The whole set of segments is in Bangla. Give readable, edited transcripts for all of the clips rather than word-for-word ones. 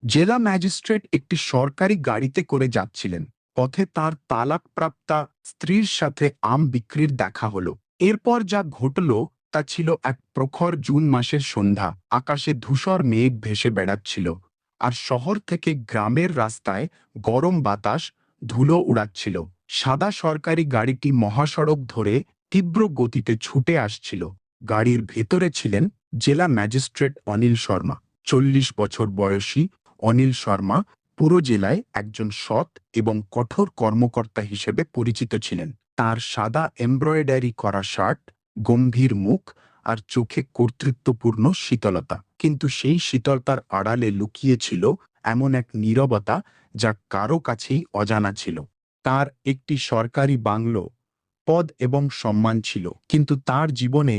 জেলা ম্যাজিস্ট্রেট একটি সরকারি গাড়িতে করে যাচ্ছিলেন। পথে তার তালাকপ্রাপ্তা স্ত্রীর সাথে আম বিক্রির দেখা হলো। এরপর যা ঘটল তা ছিল এক প্রখর জুন মাসের সন্ধ্যা। আকাশে ধূসর মেঘ ভেসে বেড়াচ্ছিল, আর শহর থেকে গ্রামের রাস্তায় গরম বাতাস ধুলো উড়াচ্ছিল। সাদা সরকারি গাড়িটি মহাসড়ক ধরে তীব্র গতিতে ছুটে আসছিল। গাড়ির ভেতরে ছিলেন জেলা ম্যাজিস্ট্রেট অনিল শর্মা। ৪০ বছর বয়সী অনিল শর্মা পুরো জেলায় একজন সৎ এবং কঠোর কর্মকর্তা হিসেবে পরিচিত ছিলেন। তার সাদা এমব্রয়ডারি করা শার্ট, গম্ভীর মুখ আর চোখে কর্তৃত্বপূর্ণ শীতলতা। কিন্তু সেই শীতলতার আড়ালে লুকিয়ে ছিল এমন এক নীরবতা যা কারো কাছেই অজানা ছিল। তার একটি সরকারি বাংলো, পদ এবং সম্মান ছিল, কিন্তু তার জীবনে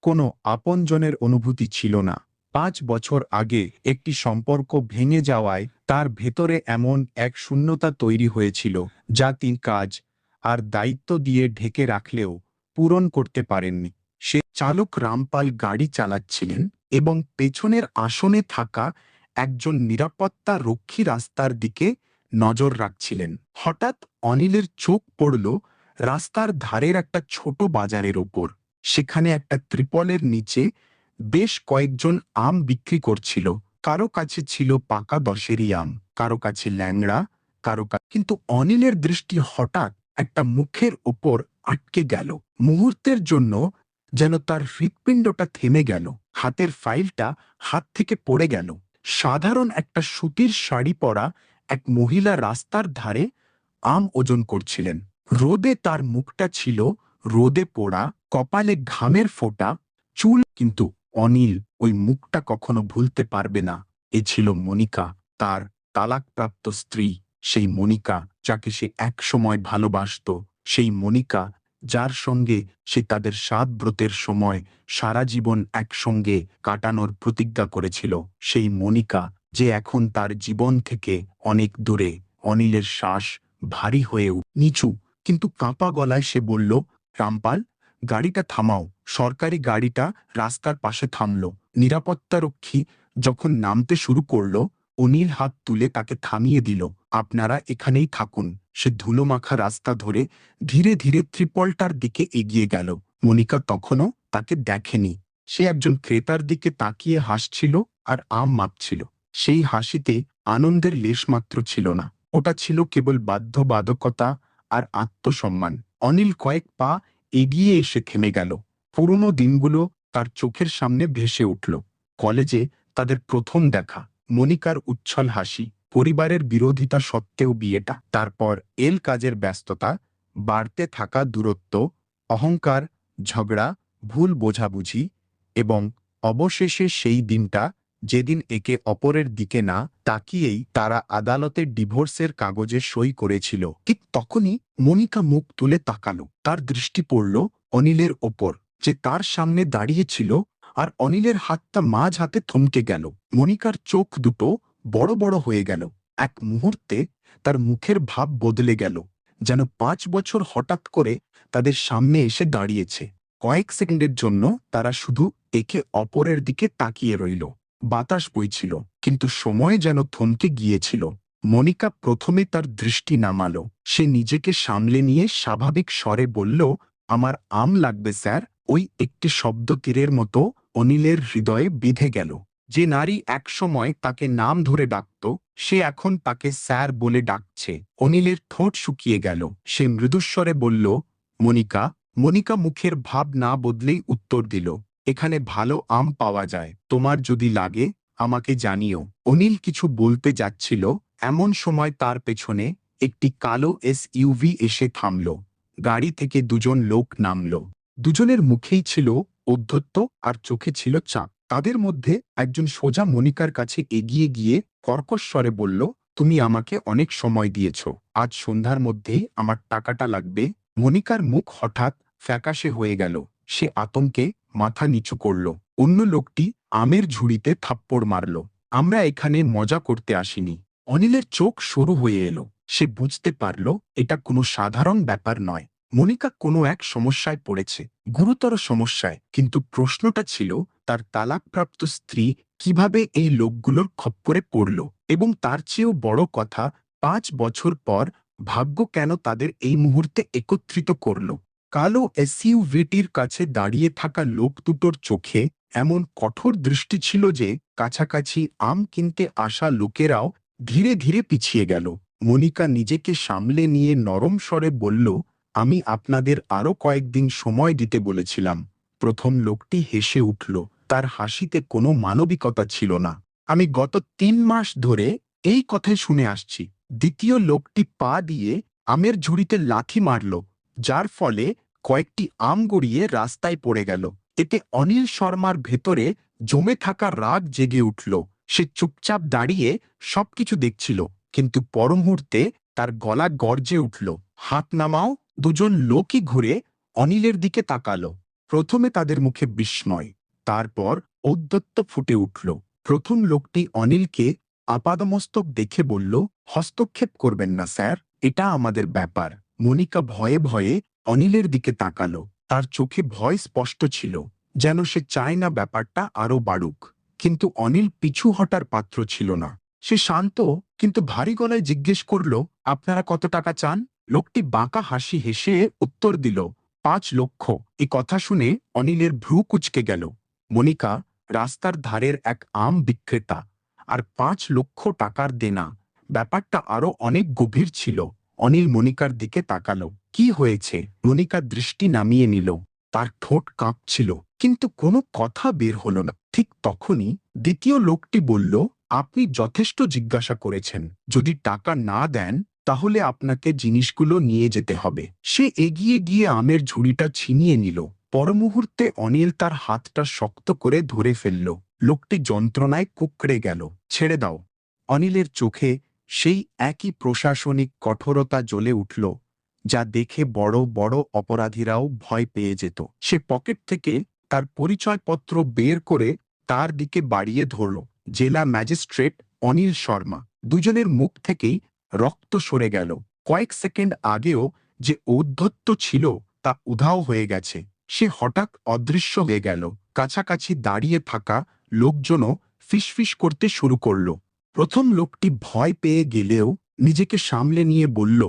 কোনো আপনজনের অনুভূতি ছিল না। ৫ বছর আগে একটি সম্পর্ক ভেঙে যাওয়ায় তার ভেতরে এমন এক শূন্যতা তৈরি হয়েছিল যা তিনি কাজ আর দায়িত্ব দিয়ে ঢেকে রাখলেও পূরণ করতে পারেননি। সে চালক রামপাল গাড়ি চালাচ্ছিলেন এবং পেছনের আসনে থাকা একজন নিরাপত্তা রক্ষী রাস্তার দিকে নজর রাখছিলেন। হঠাৎ অনিলের চোখ পড়ল রাস্তার ধারের একটা ছোট বাজারের ওপর। সেখানে একটা ত্রিপলের নিচে বেশ কয়েকজন আম বিক্রি করছিল। কারো কাছে ছিল পাকা দশেরি আম, কারো কাছে ল্যাংড়া, কিন্তু অনিলের দৃষ্টি হঠাৎ একটা মুখের ওপর আটকে গেল। মুহূর্তের জন্য যেন তার হৃৎপিণ্ডটা থেমে গেল। হাতের ফাইলটা হাত থেকে পড়ে গেল। সাধারণ একটা সুতির শাড়ি পরা এক মহিলা রাস্তার ধারে আম ওজন করছিলেন। রোদে তার মুখটা ছিল রোদে পোড়া, কপালে ঘামের ফোঁটা, চুল। কিন্তু অনিল ওই মুখটা কখনো ভুলতে পারবে না। এ ছিল মনিকা, তার তালাকপ্রাপ্ত স্ত্রী। সেই মনিকা যাকে সে একসময় ভালোবাসত, সেই মনিকা যার সঙ্গে সে তাদের ৭ ব্রতের সময় সারা জীবন একসঙ্গে কাটানোর প্রতিজ্ঞা করেছিল। সেই মনিকা যে এখন তার জীবন থেকে অনেক দূরে। অনিলের শ্বাস ভারী হয়ে নিচু কিন্তু কাঁপা গলায় সে বলল, রামপাল, গাড়িটা থামাও। সরকারি গাড়িটা রাস্তার পাশে থামল। নিরাপত্তারক্ষী যখন নামতে শুরু করল, অনিল হাত তুলে তাকে থামিয়ে দিল। আপনারা এখানেই থাকুন। সে ধুলোমাখা রাস্তা ধরে ধীরে ধীরে ত্রিপলটার দিকে এগিয়ে গেল। মনিকা তখনও তাকে দেখেনি। সে একজন ক্রেতার দিকে তাকিয়ে হাসছিল আর আম মাপছিল। সেই হাসিতে আনন্দের লেশমাত্র ছিল না। ওটা ছিল কেবল বাধ্যবাধকতা আর আত্মসম্মান। অনিল কয়েক পা এগিয়ে এসে থেমে গেল। পুরনো দিনগুলো তার চোখের সামনে ভেসে উঠল। কলেজে তাদের প্রথম দেখা, মনিকার উচ্ছল হাসি, পরিবারের বিরোধিতা সত্ত্বেও বিয়েটা, তারপর এল কাজের ব্যস্ততা, বাড়তে থাকা দূরত্ব, অহংকার, ঝগড়া, ভুল বোঝাবুঝি, এবং অবশেষে সেই দিনটা যেদিন একে অপরের দিকে না তাকিয়েই তারা আদালতের ডিভোর্সের কাগজে সই করেছিল। ঠিক তখনই মনিকা মুখ তুলে তাকালো। তার দৃষ্টি পড়ল অনিলের ওপর, যে তার সামনে দাঁড়িয়েছিল, আর অনিলের হাতটা মাঝ হাতে থমকে গেল। মনিকার চোখ দুটো বড় বড় হয়ে গেল। এক মুহূর্তে তার মুখের ভাব বদলে গেল, যেন ৫ বছর হঠাৎ করে তাদের সামনে এসে দাঁড়িয়েছে। কয়েক সেকেন্ডের জন্য তারা শুধু একে অপরের দিকে তাকিয়ে রইল। বাতাস বইছিল, কিন্তু সময় যেন থমকে গিয়েছিল। মনিকা প্রথমে তার দৃষ্টি নামালো। সে নিজেকে সামলে নিয়ে স্বাভাবিক স্বরে বলল, আমার আম লাগবে স্যার। ওই একটি শব্দ তীরের মতো অনিলের হৃদয়ে বিঁধে গেল। যে নারী একসময় তাকে নাম ধরে ডাকত, সে এখন তাকে স্যার বলে ডাকছে। অনিলের ঠোঁট শুকিয়ে গেল। সে মৃদুস্বরে বলল, মনিকা। মনিকা মুখের ভাব না বদলেই উত্তর দিল, এখানে ভালো আম পাওয়া যায়, তোমার যদি লাগে আমাকে জানিও। অনিল কিছু বলতে যাচ্ছিল, এমন সময় তার পেছনে একটি কালো এসইউভি এসে থামল। গাড়ি থেকে দুজন লোক নামল। দুজনের মুখেই ছিল ঔদ্ধত্য আর চোখে ছিল চাপ। তাদের মধ্যে একজন সোজা মনিকার কাছে এগিয়ে গিয়ে কর্কশ স্বরে বলল, তুমি আমাকে অনেক সময় দিয়েছ, আজ সন্ধ্যার মধ্যেই আমার টাকাটা লাগবে। মনিকার মুখ হঠাৎ ফ্যাকাশে হয়ে গেল। সে আতঙ্কে মাথা নিচু করল। অন্য লোকটি আমের ঝুড়িতে থাপ্পড় মারল। আমরা এখানে মজা করতে আসিনি। অনিলের চোখ সরু হয়ে এলো। সে বুঝতে পারল এটা কোনো সাধারণ ব্যাপার নয়। মনিকা কোনো এক সমস্যায় পড়েছে, গুরুতর সমস্যায়। কিন্তু প্রশ্নটা ছিল, তার তালাকপ্রাপ্ত স্ত্রী কিভাবে এই লোকগুলোর খপ্পরে পড়ল, এবং তার চেয়েও বড় কথা, 5 বছর পর ভাগ্য কেন তাদের এই মুহূর্তে একত্রিত করল। কালো এসইউভিটির কাছে দাঁড়িয়ে থাকা লোক দুটোর চোখে এমন কঠোর দৃষ্টি ছিল যে কাছাকাছি আম কিনতে আসা লোকেরাও ধীরে ধীরে পিছিয়ে গেল। মনিকা নিজেকে সামলে নিয়ে নরম স্বরে বলল, আমি আপনাদের আরও কয়েকদিন সময় দিতে বলেছিলাম। প্রথম লোকটি হেসে উঠল। তার হাসিতে কোনো মানবিকতা ছিল না। আমি গত 3 মাস ধরে এই কথাই শুনে আসছি। দ্বিতীয় লোকটি পা দিয়ে আমের ঝুড়িতে লাথি মারল, যার ফলে কয়েকটি আম গড়িয়ে রাস্তায় পড়ে গেল। এতে অনিল শর্মার ভেতরে জমে থাকা রাগ জেগে উঠল। সে চুপচাপ দাঁড়িয়ে সবকিছু দেখছিল, কিন্তু পরমুহূর্তে তার গলা গর্জে উঠল, হাত নামাও। দুজন লোকই ঘুরে অনিলের দিকে তাকালো। প্রথমে তাদের মুখে বিস্ময়, তারপর ঔদ্ধত্য ফুটে উঠল। প্রথম লোকটি অনিলকে আপাদমস্তক দেখে বলল, হস্তক্ষেপ করবেন না স্যার, এটা আমাদের ব্যাপার। মনিকা ভয়ে ভয়ে অনিলের দিকে তাকালো। তার চোখে ভয় স্পষ্ট ছিল, যেন সে চায় না ব্যাপারটা আরও বাড়ুক। কিন্তু অনিল পিছু হটার পাত্র ছিল না। সে শান্ত কিন্তু ভারী গলায় জিজ্ঞেস করল, আপনারা কত টাকা চান? লোকটি বাঁকা হাসি হেসে উত্তর দিল, 5 লক্ষ। এই কথা শুনে অনিলের ভ্রু কুঁচকে গেল। মনিকা রাস্তার ধারের এক আম বিক্রেতা, আর 5 লক্ষ টাকার দেনা। ব্যাপারটা আরো অনেক গভীর ছিল। অনিল মনিকার দিকে তাকালো। কি হয়েছে? মনিকা দৃষ্টি নামিয়ে নিল। তার ঠোঁট কাঁপছিল, কিন্তু কোনো কথা বের হলো না। ঠিক তখনই দ্বিতীয় লোকটি বলল, আপনি যথেষ্ট জিজ্ঞাসা করেছেন। যদি টাকা না দেন তাহলে আপনাকে জিনিসগুলো নিয়ে যেতে হবে। সে এগিয়ে গিয়ে আমের ঝুড়িটা ছিনিয়ে নিল। পরমুহূর্তে অনিল তার হাতটা শক্ত করে ধরে ফেলল। লোকটি যন্ত্রণায় কুঁকড়ে গেল। ছেড়ে দাও। অনিলের চোখে সেই একই প্রশাসনিক কঠোরতা জ্বলে উঠল, যা দেখে বড় বড় অপরাধীরাও ভয় পেয়ে যেত। সে পকেট থেকে তার পরিচয়পত্র বের করে তার দিকে বাড়িয়ে ধরল। জেলা ম্যাজিস্ট্রেট অনিল শর্মা। দুজনের মুখ থেকেই রক্ত সরে গেল। কয়েক সেকেন্ড আগেও যে ঔদ্ধত্য ছিল তা উধাও হয়ে গেছে। সে হঠাৎ অদৃশ্য হয়ে গেল। কাছাকাছি দাঁড়িয়ে থাকা লোকজনও ফিসফিস করতে শুরু করল। প্রথম লোকটি ভয় পেয়ে গেলেও নিজেকে সামলে নিয়ে বলল,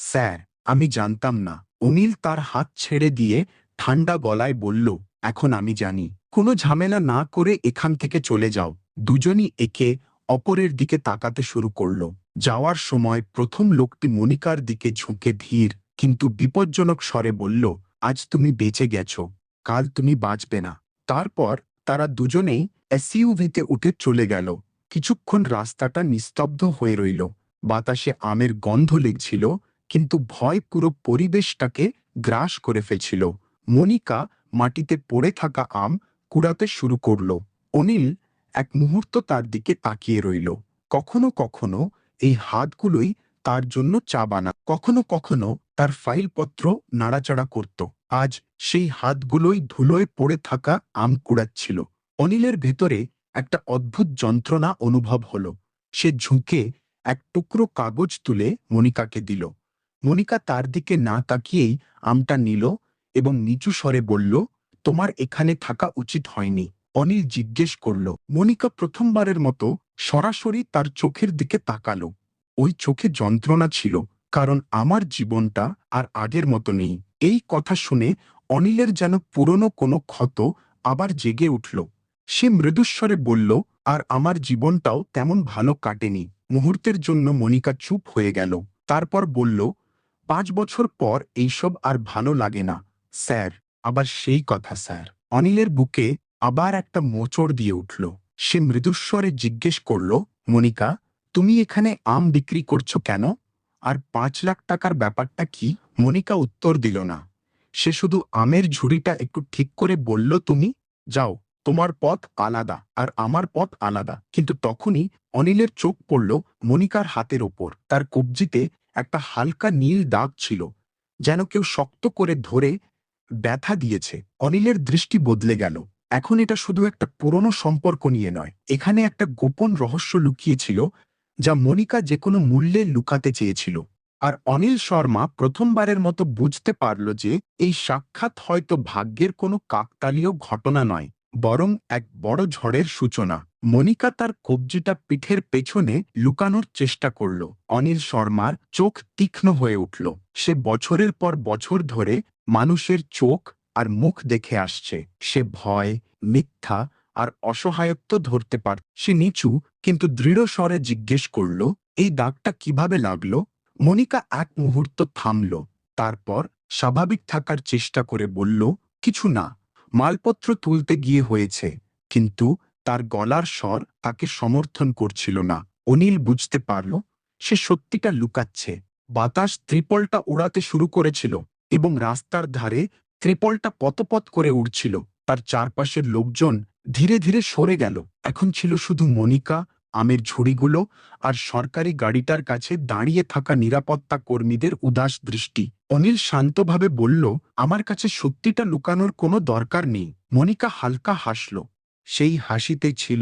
স্যার, আমি জানতাম না। অনিল তার হাত ছেড়ে দিয়ে ঠান্ডা গলায় বলল, এখন আমি জানি। কোনো ঝামেলা না করে এখান থেকে চলে যাও। দুজনই একে অপরের দিকে তাকাতে শুরু করল। যাওয়ার সময় প্রথম লোকটি মনিকার দিকে ঝুঁকে ধীর কিন্তু বিপজ্জনক স্বরে বলল, আজ তুমি বেঁচে গেছ, কাল তুমি বাঁচবে না। তারপর তারা দুজনেই এসইউভিতে উঠে চলে গেল। কিছুক্ষণ রাস্তাটা নিস্তব্ধ হয়ে রইল। বাতাসে আমের গন্ধ লেগছিল, কিন্তু ভয় পুরো পরিবেশটাকে গ্রাস করে ফেলছিল। মনিকা মাটিতে পড়ে থাকা আম কুড়াতে শুরু করল। অনিল এক মুহূর্ত তার দিকে তাকিয়ে রইল। কখনো কখনো এই হাতগুলোই তার জন্য চা বানা, কখনো কখনো তার ফাইলপত্র নাড়াচাড়া করত। আজ সেই হাতগুলোই ধুলোয় পড়ে থাকা আম কুড়াচ্ছিল। অনিলের ভেতরে একটা অদ্ভুত যন্ত্রণা অনুভব হল। সে ঝুঁকে এক টুকরো কাগজ তুলে মনিকাকে দিল। মনিকা তার দিকে না তাকিয়েই আমটা নিল এবং নিচু স্বরে বলল, তোমার এখানে থাকা উচিত হয়নি। অনিল জিজ্ঞেস করল। মনিকা প্রথমবারের মতো সরাসরি তার চোখের দিকে তাকালো। ওই চোখে যন্ত্রণা ছিল, কারণ আমার জীবনটা আর আগের মতো নেই। এই কথা শুনে অনিলের যেন পুরনো কোনো ক্ষত আবার জেগে উঠল। সে মৃদুস্বরে বলল, আর আমার জীবনটাও তেমন ভালো কাটেনি। মুহূর্তের জন্য মনিকা চুপ হয়ে গেল। তারপর বলল, 5 বছর পর এইসব আর ভালো লাগে না স্যার। আবার সেই কথা স্যার। অনিলের বুকে আবার একটা মোচড় দিয়ে উঠল। সে মৃদুস্বরে জিজ্ঞেস করল, মনিকা, তুমি এখানে আম বিক্রি করছো কেন? আর 5 লাখ টাকার ব্যাপারটা কি? মনিকা উত্তর দিল না। সে শুধু আমের ঝুড়িটা একটু ঠিক করে বলল, তুমি যাও, তোমার পথ আলাদা আর আমার পথ আলাদা। কিন্তু তখনই অনিলের চোখ পড়ল মনিকার হাতের ওপর। তার কবজিতে একটা হালকা নীল দাগ ছিল, যেন কেউ শক্ত করে ধরে ব্যথা দিয়েছে। অনিলের দৃষ্টি বদলে গেল। এখন এটা শুধু একটা পুরনো সম্পর্ক নিয়ে নয়, এখানে একটা গোপন রহস্য লুকিয়েছিল, যা মনিকা যে কোনো মূল্যে লুকাতে চেয়েছিল। আর অনিল শর্মা প্রথমবারের মতো বুঝতে পারল যে এই সাক্ষাৎ হয়তো ভাগ্যের কোনো কাকতালীয় ঘটনা নয়, বরং এক বড় ঝড়ের সূচনা। মনিকা তার কবজিটা পিঠের পেছনে লুকানোর চেষ্টা করল। অনিল শর্মার চোখ তীক্ষ্ণ হয়ে উঠল। সে বছরের পর বছর ধরে মানুষের চোখ আর মুখ দেখে আসছে। সে ভয়, মিথ্যা আর অসহায়ত্ব ধরতে পার। সে নিচু কিন্তু দৃঢ় স্বরে জিজ্ঞেস করল, এই দাগটা কিভাবে লাগলো? মনিকা এক মুহূর্ত থামল। তারপর স্বাভাবিক থাকার চেষ্টা করে বলল, কিছু না, মালপত্র তুলতে গিয়ে হয়েছে। কিন্তু তার গলার স্বর তাকে সমর্থন করছিল না। অনিল বুঝতে পারল সে সত্যিটা লুকাচ্ছে। বাতাস ত্রিপলটা উড়াতে শুরু করেছিল এবং রাস্তার ধারে ত্রিপলটা পতপত করে উড়ছিল। তার চারপাশের লোকজন ধীরে ধীরে সরে গেল। এখন ছিল শুধু মনিকা, আমের ঝুড়িগুলো আর সরকারি গাড়িটার কাছে দাঁড়িয়ে থাকা নিরাপত্তা কর্মীদের উদাস দৃষ্টি। অনিল শান্তভাবে বলল, আমার কাছে সত্যিটা লুকানোর কোনো দরকার নেই। মনিকা হালকা হাসল। সেই হাসিতে ছিল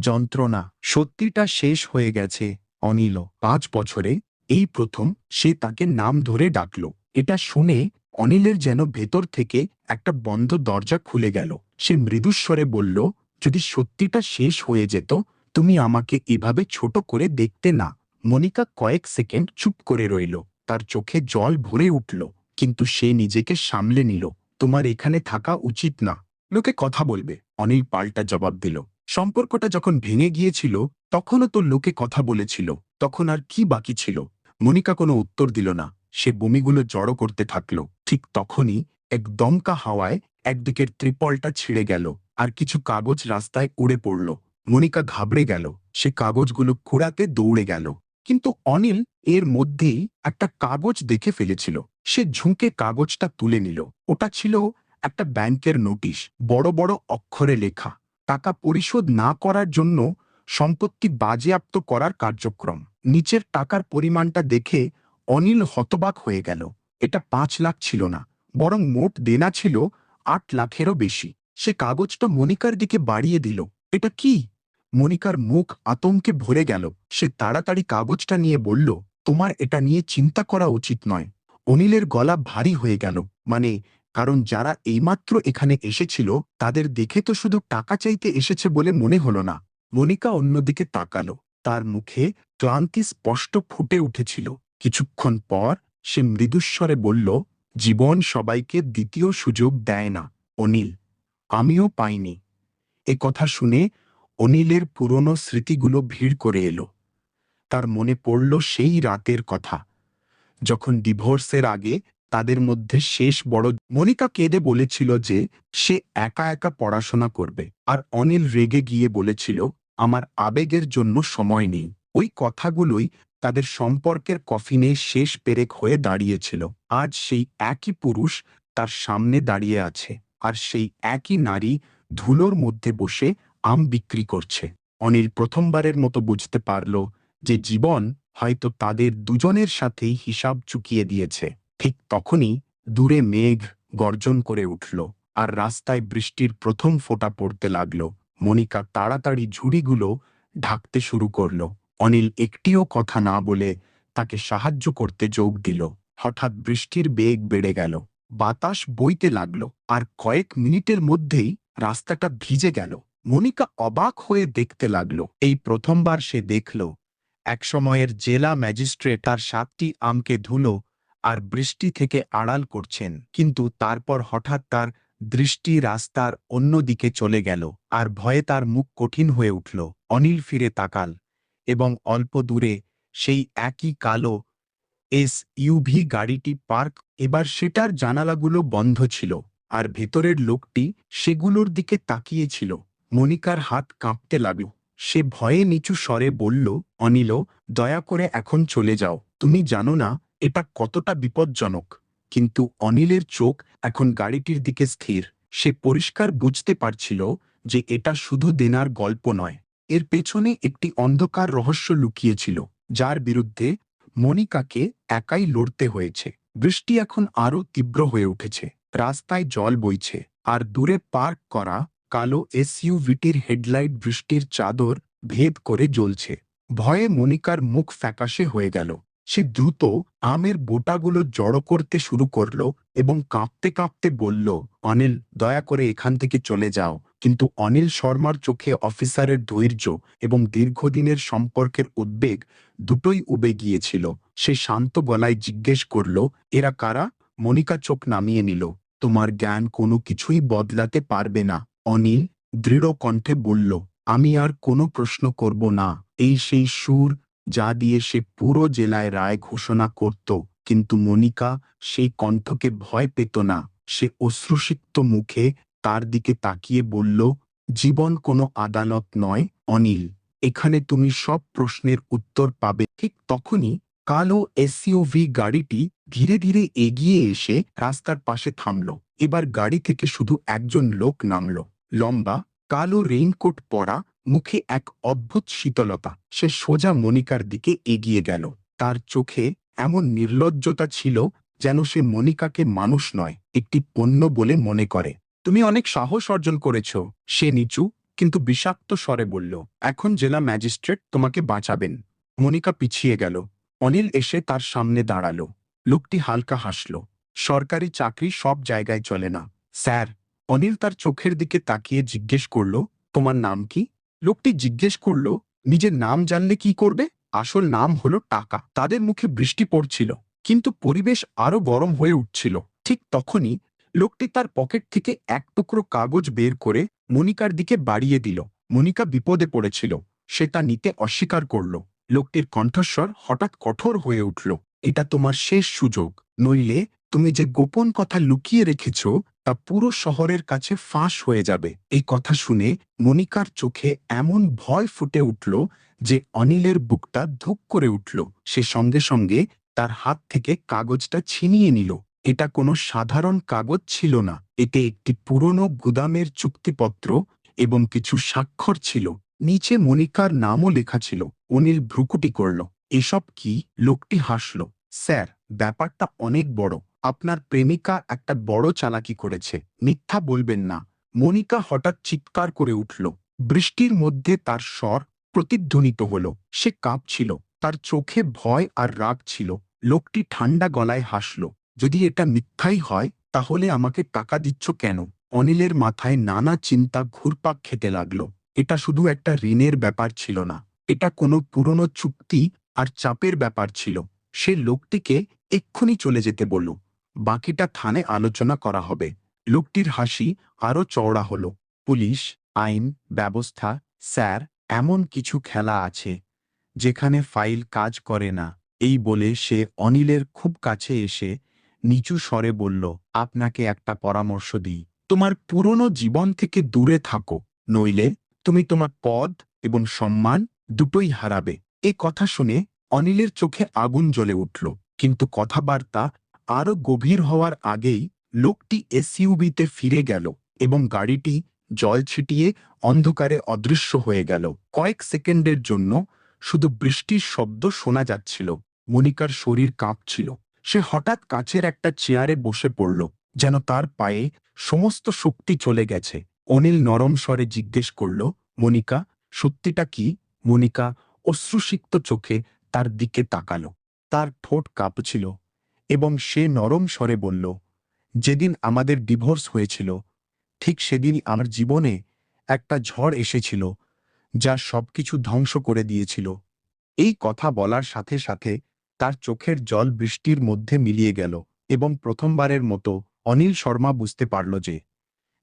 যন্ত্রণা। সত্যিটা শেষ হয়ে গেছে অনিল। 5 বছরে এই প্রথম সে তাকে নাম ধরে ডাকল। এটা শুনে অনিলের যেন ভেতর থেকে একটা বন্ধ দরজা খুলে গেল। সে মৃদুস্বরে বলল, যদি সত্যিটা শেষ হয়ে যেত, তুমি আমাকে এভাবে ছোট করে দেখতে না। মনিকা কয়েক সেকেন্ড চুপ করে রইল। তার চোখে জল ভরে উঠল, কিন্তু সে নিজেকে সামলে নিল। তোমার এখানে থাকা উচিত না। লোকে কথা বলবে, অনিল পাল্টা জবাব দিল। সম্পর্কটা যখন ভেঙে গিয়েছিল তখনও তো লোকে কথা বলেছিল। তখন আর কি বাকি ছিল? মনিকা কোনো উত্তর দিল না। সে বমিগুলো জড়ো করতে থাকল। ঠিক তখনই এক দমকা হাওয়ায় একদিকের ত্রিপলটা ছিঁড়ে গেল আর কিছু কাগজ রাস্তায় উড়ে পড়ল। মনিকা ঘাবড়ে গেল। সে কাগজগুলো কুড়াতে দৌড়ে গেল, কিন্তু অনিল এর মধ্যেই একটা কাগজ দেখে ফেলেছিল। সে ঝুঁকে কাগজটা তুলে নিল। ওটা ছিল একটা ব্যাংকের নোটিশ, বড় বড় অক্ষরে লেখা, টাকা পরিশোধ না করার জন্য সম্পত্তি বাজেয়াপ্ত করার কার্যক্রম। নিচের টাকার পরিমাণটা দেখে অনিল হতবাক হয়ে গেল। এটা 5 লাখ ছিল না, বরং মোট দেনা ছিল 8 লাখেরও বেশি। সে কাগজটা মনিকার দিকে বাড়িয়ে দিল। এটা কি? মনিকার মুখ আতঙ্কে ভরে গেল। সে তাড়াতাড়ি কাগজটা নিয়ে বলল, তোমার এটা নিয়ে চিন্তা করা উচিত নয়। অনিলের গলা ভারী হয়ে গেল। মানে, কারণ যারা এইমাত্র এখানে এসেছিল তাদের দেখে তো শুধু টাকা চাইতে এসেছে বলে মনে হলো না। মনিকা অন্যদিকে তাকালো। তার মুখে ক্লান্তি স্পষ্ট ফুটে উঠেছিল। কিছুক্ষণ পর সে মৃদুস্বরে বলল, জীবন সবাইকে দ্বিতীয় সুযোগ দেয় না অনিল, আমিও পাইনি। এ কথা শুনে অনিলের পুরনো স্মৃতিগুলো ভিড় করে এলো। তার মনে পড়ল সেই রাতের কথা, যখন ডিভোর্সের আগে তাদের মধ্যে শেষ বড়। মনিকা কেঁদে বলেছিল যে সে একা একা পড়াশোনা করবে, আর অনিল রেগে গিয়ে বলেছিল, আমার আবেগের জন্য সময় নেই। ওই কথাগুলোই তাদের সম্পর্কের কফিনে শেষ পেরেক হয়ে দাঁড়িয়েছিল। আজ সেই একই পুরুষ তার সামনে দাঁড়িয়ে আছে, আর সেই একই নারী ধুলোর মধ্যে বসে আম বিক্রি করছে। অনিল প্রথমবারের মতো বুঝতে পারল যে জীবন হয়তো তাদের দুজনের সাথেই হিসাব চুকিয়ে দিয়েছে। ঠিক তখনই দূরে মেঘ গর্জন করে উঠল, আর রাস্তায় বৃষ্টির প্রথম ফোঁটা পড়তে লাগলো। মনিকা তাড়াতাড়ি ঝুড়িগুলো ঢাকতে শুরু করল। অনিল একটিও কথা না বলে তাকে সাহায্য করতে যোগ দিল। হঠাৎ বৃষ্টির বেগ বেড়ে গেল। বাতাস বইতে লাগলো, আর কয়েক মিনিটের মধ্যেই রাস্তাটা ভিজে গেল। মনিকা অবাক হয়ে দেখতে লাগলো। এই প্রথমবার সে দেখল একসময়ের জেলা ম্যাজিস্ট্রেট তার 7টি আমকে ধুলো আর বৃষ্টি থেকে আড়াল করছেন। কিন্তু তারপর হঠাৎ তার দৃষ্টি রাস্তার অন্য দিকে চলে গেল, আর ভয়ে তার মুখ কঠিন হয়ে উঠল। অনিল ফিরে তাকাল, এবং অল্প দূরে সেই একই কালো এসইউভি গাড়িটি পার্ক। এবার সেটার জানালাগুলো বন্ধ ছিল, আর ভেতরের লোকটি সেগুলোর দিকে তাকিয়েছিল। মনিকার হাত কাঁপতে লাগল। সে ভয়ে নিচু স্বরে বলল, অনিল, দয়া করে এখন চলে যাও। তুমি জানো না এটা কতটা বিপজ্জনক। কিন্তু অনিলের চোখ এখন গাড়িটির দিকে স্থির। সে পরিষ্কার বুঝতে পারছিল যে এটা শুধু দেনার গল্প নয়, এর পেছনে একটি অন্ধকার রহস্য লুকিয়েছিল, যার বিরুদ্ধে মনিকাকে একাই লড়তে হয়েছে। বৃষ্টি এখন আরও তীব্র হয়ে উঠেছে। রাস্তায় জল বইছে, আর দূরে পার্ক করা কালো এসইউভিটির হেডলাইট বৃষ্টির চাদর ভেদ করে জ্বলছে। ভয়ে মনিকার মুখ ফ্যাকাশে হয়ে গেল। সে দ্রুত আমের বোটাগুলো জড়ো করতে শুরু করল এবং কাঁপতে কাঁপতে বলল, অনিল, দয়া করে এখান থেকে চলে যাও। কিন্তু অনিল শর্মার চোখে অফিসারের ধৈর্য এবং দীর্ঘদিনের সম্পর্কের উদ্বেগ দুটোই উবে গিয়েছিল। সে শান্ত গলায় জিজ্ঞেস করল, এরা কারা? মনিকা চোখ নামিয়ে নিল। তোমার জ্ঞান কোনো কিছুই বদলাতে পারবে না, অনিল দৃঢ় কণ্ঠে বলল। আমি আর কোনো প্রশ্ন করব না। এই সেই সুর যা দিয়ে সে পুরো জেলায় রায় ঘোষণা করত। কিন্তু মনিকা সেই কণ্ঠকে ভয় পেত না। সে অশ্রুসিক্ত মুখে তার দিকে তাকিয়ে বলল, জীবন কোনো আদালত নয় অনিল। এখানে তুমি সব প্রশ্নের উত্তর পাবে। ঠিক তখনই কালো এসইউভি গাড়িটি ধীরে ধীরে এগিয়ে এসে রাস্তার পাশে থামল। এবার গাড়ি থেকে শুধু একজন লোক নামল। লম্বা, কালো রেইনকোট পরা, মুখে এক অদ্ভুত শীতলতা। সে সোজা মনিকার দিকে এগিয়ে গেল। তার চোখে এমন নির্লজ্জতা ছিল যেন সে মনিকাকে মানুষ নয়, একটি পণ্য বলে মনে করে। তুমি অনেক সাহস অর্জন করেছ, সে নিচু কিন্তু বিষাক্ত স্বরে বলল। এখন জেলা ম্যাজিস্ট্রেট তোমাকে বাঁচাবেন। মনিকা পিছিয়ে গেল। অনিল এসে তার সামনে দাঁড়ালো। লোকটি হালকা হাসল। সরকারি চাকরি সব জায়গায় চলে না, স্যার। অনিল তার চোখের দিকে তাকিয়ে জিজ্ঞেস করল, তোমার নাম কি? লোকটি জিজ্ঞেস করল, নিজের নাম জানলে কি করবে? আসল নাম হলো টাকা। তাদের মুখে বৃষ্টি পড়ছিল, কিন্তু পরিবেশ আরো গরম হয়ে উঠছিল। ঠিক তখনই লোকটি তার পকেট থেকে এক টুকরো কাগজ বের করে মনিকার দিকে বাড়িয়ে দিল। মনিকা বিপদে পড়েছিল, সে তা নিতে অস্বীকার করল। লোকটির কণ্ঠস্বর হঠাৎ কঠোর হয়ে উঠল। এটা তোমার শেষ সুযোগ, নইলে তুমি যে গোপন কথা লুকিয়ে রেখেছ তা পুরো শহরের কাছে ফাঁস হয়ে যাবে। এই কথা শুনে মনিকার চোখে এমন ভয় ফুটে উঠল যে অনিলের বুকটা ধুক করে উঠল। সে সঙ্গে সঙ্গে তার হাত থেকে কাগজটা ছিনিয়ে নিল। এটা কোনো সাধারণ কাগজ ছিল না, এতে একটি পুরনো গুদামের চুক্তিপত্র এবং কিছু স্বাক্ষর ছিল। নিচে মনিকার নামও লেখা ছিল। অনিল ভ্রুকুটি করল। এসব কি? লোকটি হাসল। স্যার, ব্যাপারটা অনেক বড়। আপনার প্রেমিকা একটা বড় চালাকি করেছে। মিথ্যা বলবেন না। মনিকা হঠাৎ চিৎকার করে উঠল। বৃষ্টির মধ্যে তার স্বর প্রতিধ্বনিত হল। সে কাঁপছিল, তার চোখে ভয় আর রাগ ছিল। লোকটি ঠান্ডা গলায় হাসল। যদি এটা মিথ্যাই হয় তাহলে আমাকে টাকা দিচ্ছ কেন? অনিলের মাথায় নানা চিন্তা ঘুরপাক খেতে লাগলো। এটা শুধু একটা ঋণের ব্যাপার ছিল না, এটা কোনো পুরনো চুক্তি আর চাপের ব্যাপার ছিল। সে লোকটিকে এক্ষুনি চলে যেতে বলল, বাকিটা থানে আলোচনা করা হবে। লোকটির হাসি আরো চওড়া হলো। পুলিশ, আইন, ব্যবস্থা, স্যার, এমন কিছু খেলা আছে যেখানে ফাইল কাজ করে না। এই বলে সে অনিলের খুব কাছে এসে নিচু স্বরে বলল, আপনাকে একটা পরামর্শ দিই। তোমার পুরনো জীবন থেকে দূরে থাকো, নইলে তুমি তোমার পদ এবং সম্মান দুটোই হারাবে। এই কথা শুনে অনিলের চোখে আগুন জ্বলে উঠল। কিন্তু কথাবার্তা আরো গভীর হওয়ার আগেই লোকটি এসইউভিতে ফিরে গেল এবং গাড়িটি জল ছিটিয়ে অন্ধকারে অদৃশ্য হয়ে গেল। কয়েক সেকেন্ডের জন্য শুধু বৃষ্টির শব্দ শোনা যাচ্ছিল। মনিকার শরীর কাঁপছিল। সে হঠাৎ কাছের একটা চেয়ারে বসে পড়ল, যেন তার পায়ে সমস্ত শক্তি চলে গেছে। অনিল নরম স্বরে জিজ্ঞেস করল, মনিকা, সত্যিটা কি? মনিকা অশ্রুসিক্ত চোখে তার দিকে তাকালো। তার ঠোঁট কাঁপছিল এবং সে নরম স্বরে বলল, যেদিন আমাদের ডিভোর্স হয়েছিল ঠিক সেদিনই আমার জীবনে একটা ঝড় এসেছিল যা সবকিছু ধ্বংস করে দিয়েছিল। এই কথা বলার সাথে সাথে তার চোখের জল বৃষ্টির মধ্যে মিলিয়ে গেল এবং প্রথমবারের মতো অনিল শর্মা বুঝতে পারল যে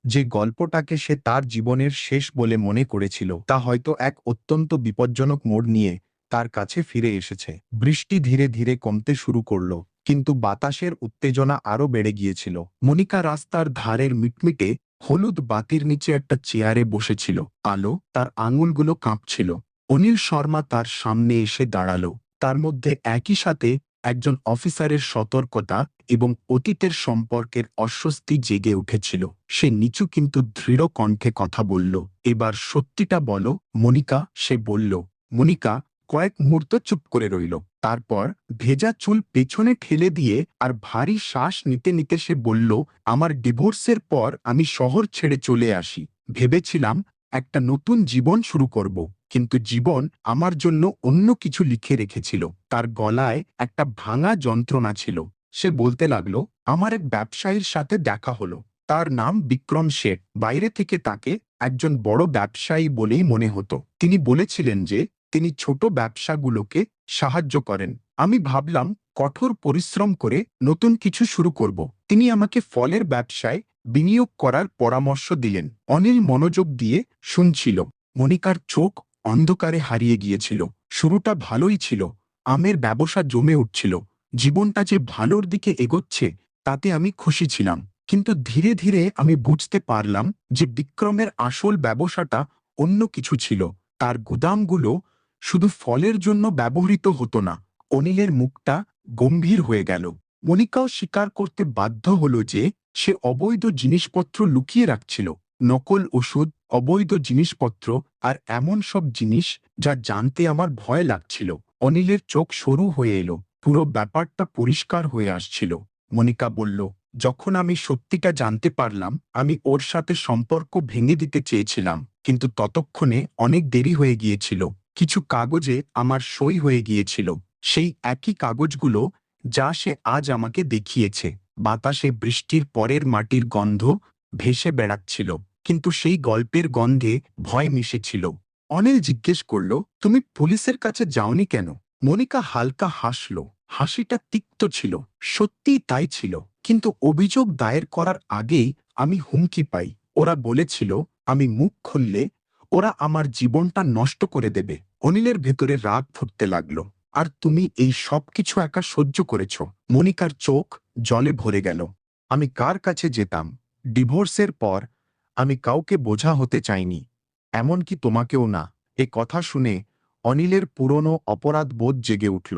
যে গল্পটাকে সে তার জীবনের শেষ বলে মনে করেছিল তা হয়তো এক অত্যন্ত বিপজ্জনক মোড় নিয়ে তার কাছে ফিরে এসেছে। বৃষ্টি ধীরে ধীরে কমতে শুরু করল, কিন্তু বাতাসের উত্তেজনা আরো বেড়ে গিয়েছিল। মনিকা রাস্তার ধারের মিটমিটে হলুদ বাতির নিচে একটা চেয়ারে বসেছিল। আলো তার আঙুলগুলো কাঁপছিল। অনিল শর্মা তার সামনে এসে দাঁড়ালো। তার মধ্যে একই সাথে একজন অফিসারের সতর্কতা এবং অতীতের সম্পর্কের অস্বস্তি জেগে উঠেছিল। সে নিচু কিন্তু দৃঢ় কণ্ঠে কথা বলল, এবার সত্যিটা বলো মনিকা। সে বলল। মনিকা কয়েক মুহূর্ত চুপ করে রইল। তারপর ভেজা চুল পেছনে ঠেলে দিয়ে আর ভারী শ্বাস নিতে নিতে সে বলল, আমার ডিভোর্সের পর আমি শহর ছেড়ে চলে আসি। ভেবেছিলাম একটা নতুন জীবন শুরু করব, কিন্তু জীবন আমার জন্য অন্য কিছু লিখে রেখেছিল। তার গলায় একটা ভাঙা যন্ত্রণা ছিল। সে বলতে লাগলো, আমার এক ব্যবসায়ীর সাথে দেখা হলো। তার নাম বিক্রম শেঠ। বাইরে থেকে তাকে একজন বড় ব্যবসায়ী বলেই মনে হতো। তিনি বলেছিলেন যে তিনি ছোট ব্যবসাগুলোকে সাহায্য করেন। আমি ভাবলাম কঠোর পরিশ্রম করে নতুন কিছু শুরু করব। তিনি আমাকে ফলের ব্যবসায় বিনিয়োগ করার পরামর্শ দিলেন। অনিল মনোযোগ দিয়ে শুনছিল। মনিকার চোখ অন্ধকারে হারিয়ে গিয়েছিল। শুরুটা ভালোই ছিল, আমের ব্যবসা জমে উঠছিল, জীবনটা যে ভালোর দিকে এগোচ্ছে তাতে আমি খুশি ছিলাম। কিন্তু ধীরে ধীরে আমি বুঝতে পারলাম যে বিক্রমের আসল ব্যবসাটা অন্য কিছু ছিল। তার গুদামগুলো শুধু ফলের জন্য ব্যবহৃত হতো না। অনিলের মুখটা গম্ভীর হয়ে গেল। মনিকাও স্বীকার করতে বাধ্য হলো যে সে অবৈধ জিনিসপত্র লুকিয়ে রাখছিল। নকল ওষুধ, অবৈধ জিনিসপত্র আর এমন সব জিনিস যা জানতে আমার ভয় লাগছিল। অনিলের চোখ সরু হয়ে এলো। পুরো ব্যাপারটা পরিষ্কার হয়ে আসছিল। মনিকা বলল, যখন আমি সত্যিটা জানতে পারলাম আমি ওর সাথে সম্পর্ক ভেঙে দিতে চেয়েছিলাম, কিন্তু ততক্ষণে অনেক দেরি হয়ে গিয়েছিল। কিছু কাগজে আমার সই হয়ে গিয়েছিল, সেই একই কাগজগুলো যা সে আজ আমাকে দেখিয়েছে। বাতাসে বৃষ্টির পরের মাটির গন্ধ ভেসে বেড়াচ্ছিল, কিন্তু সেই গল্পের গন্ধে ভয় মিশেছিল। অনিল জিজ্ঞেস করল, তুমি পুলিশের কাছে যাওনি কেন? মনিকা হালকা হাসল। হাসিটা তিক্ত ছিল। সত্যিই তাই ছিল, কিন্তু অভিযোগ দায়ের করার আগেই আমি হুমকি পাই। ওরা বলেছিল আমি মুখ খুললে ওরা আমার জীবনটা নষ্ট করে দেবে। অনিলের ভেতরে রাগ ফুটতে লাগলো। আর তুমি এই সব কিছু একা সহ্য করেছ? মনিকার চোখ জলে ভরে গেল। আমি কার কাছে যেতাম? ডিভোর্সের পর আমি কাউকে বোঝা হতে চাইনি, এমনকি তোমাকেও না। এ কথা শুনে অনিলের পুরনো অপরাধ বোধ জেগে উঠল।